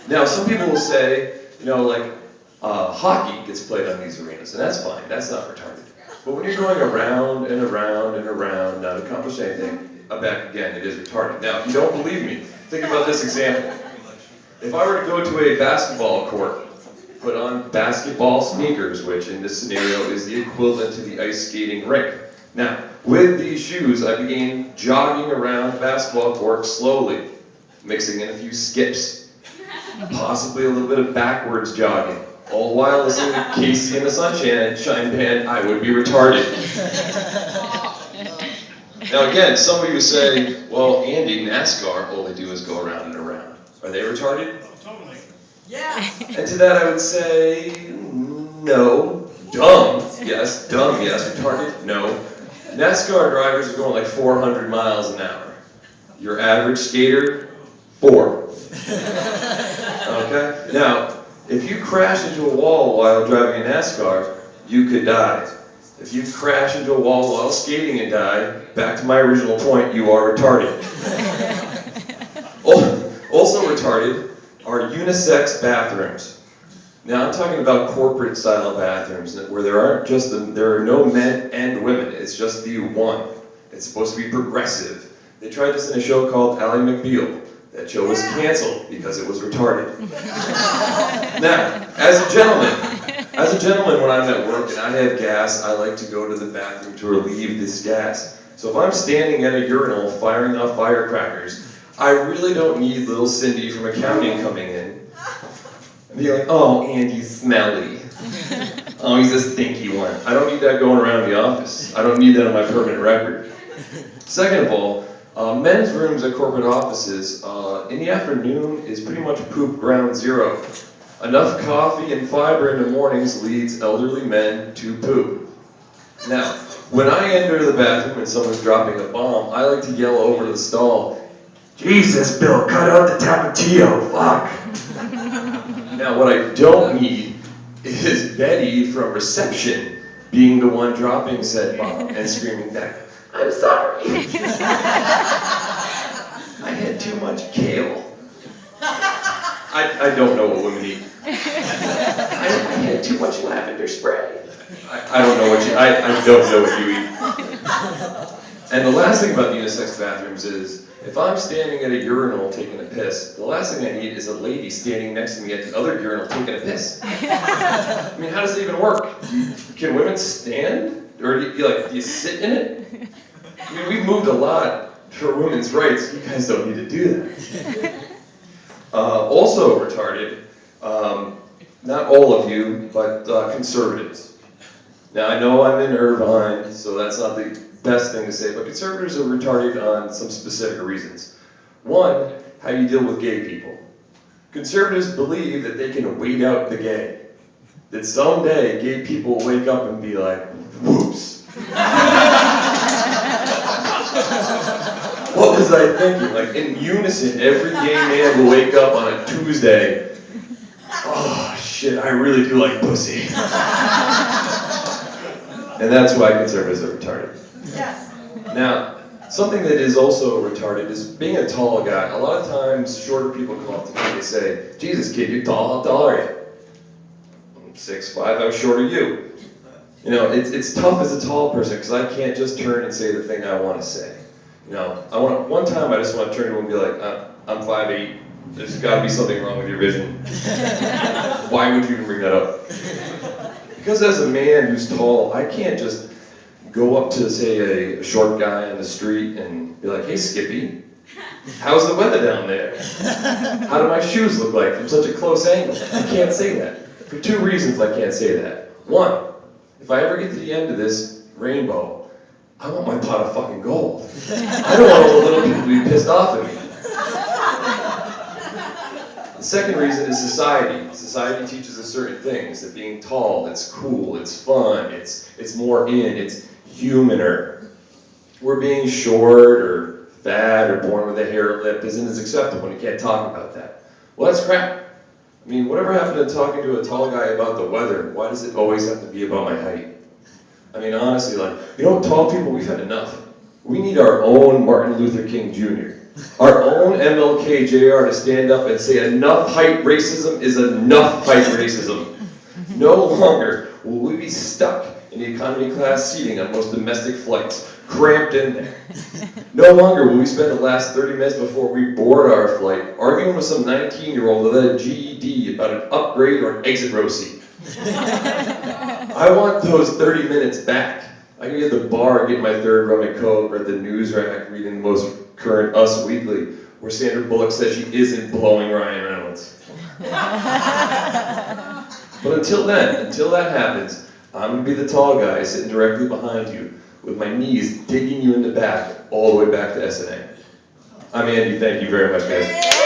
Now, some people will say, hockey gets played on these arenas, and that's fine. That's not retarded. But when you're going around and around and around, not accomplish anything, back again, it is retarded. Now, if you don't believe me, think about this example. If I were to go to a basketball court, put on basketball sneakers, which in this scenario is the equivalent to the ice skating rink. Now, with these shoes, I began jogging around the basketball court slowly, mixing in a few skips, possibly a little bit of backwards jogging, all while listening to Casey and the Sunshine Band. I would be retarded. Now again, some of you say, well, Andy, NASCAR, all they do is go around and around. Are they retarded? Oh, totally. Yeah. And to that I would say, no. Dumb, yes. Dumb, yes. Retarded, no. NASCAR drivers are going like 400 miles an hour. Your average skater, 4. Okay? Now, if you crash into a wall while driving a NASCAR, you could die. If you crash into a wall while skating and die, back to my original point, you are retarded. Also retarded are unisex bathrooms. Now I'm talking about corporate style bathrooms where there are no men and women. It's just the one. It's supposed to be progressive. They tried this in a show called Ally McBeal. That show was canceled because it was retarded. Now, as a gentleman, when I'm at work and I have gas, I like to go to the bathroom to relieve this gas. So if I'm standing at a urinal firing off firecrackers, I really don't need little Cindy from accounting coming in and be like, oh, Andy's smelly. Oh, he's a stinky one. I don't need that going around the office. I don't need that on my permanent record. Second of all, men's rooms at corporate offices in the afternoon is pretty much poop ground zero. Enough coffee and fiber in the mornings leads elderly men to poop. Now, when I enter the bathroom and someone's dropping a bomb, I like to yell over to the stall, Jesus, Bill, cut out the Tapatio, fuck. Now, what I don't need is Betty from reception being the one dropping said bomb and screaming back, I'm sorry. I had too much kale. I don't know what women eat. I had too much lavender spray. I don't know what I don't know what you eat. And the last thing about unisex bathrooms is, if I'm standing at a urinal taking a piss, the last thing I need is a lady standing next to me at the other urinal taking a piss. I mean, how does it even work? Can women stand? Or do you sit in it? I mean, we've moved a lot for women's rights. You guys don't need to do that. Also retarded, not all of you, but conservatives. Now, I know I'm in Irvine, so that's not the best thing to say, but conservatives are retarded on some specific reasons. One, how you deal with gay people. Conservatives believe that they can wait out the gay. That someday gay people will wake up and be like, whoops. What was I thinking? Like, in unison, every gay man will wake up on a Tuesday. Oh, shit, I really do like pussy. And that's why conservatives are retarded. Yes. Now, something that is also retarded is being a tall guy. A lot of times, shorter people come up to me and they say, Jesus, kid, you're tall. How tall are you? I'm 6'5", how short are you? You know, it's tough as a tall person because I can't just turn and say the thing I want to say. You know, one time I just want to turn to him and be like, I'm 5'8". There's got to be something wrong with your vision. Why would you even bring that up? Because as a man who's tall, I can't just go up to, say, a short guy on the street and be like, hey, Skippy, how's the weather down there? How do my shoes look like from such a close angle? I can't say that. For 2 reasons I can't say that. 1, if I ever get to the end of this rainbow, I want my pot of fucking gold. I don't want all the little people to be pissed off at me. The second reason is society. Society teaches us certain things, that being tall, it's cool, it's fun, it's more in, it's humaner. We're being short or fat or born with a hair lip isn't as acceptable, and you can't talk about that. Well, that's crap. I mean, whatever happened to talking to a tall guy about the weather? Why does it always have to be about my height? I mean, honestly, tall people, we've had enough. We need our own Martin Luther King Jr. our own MLK JR to stand up and say enough height racism is enough height racism. No longer will we be stuck in the economy class seating on most domestic flights, cramped in there. No longer will we spend the last 30 minutes before we board our flight arguing with some 19-year-old with a GED about an upgrade or an exit row seat. I want those 30 minutes back. I can be at the bar getting my third rum and coke, or at the news rack reading the most current Us Weekly, where Sandra Bullock says she isn't blowing Ryan Reynolds. But until then, until that happens, I'm going to be the tall guy sitting directly behind you, with my knees digging you in the back, all the way back to SNA. I'm Andy, thank you very much, guys.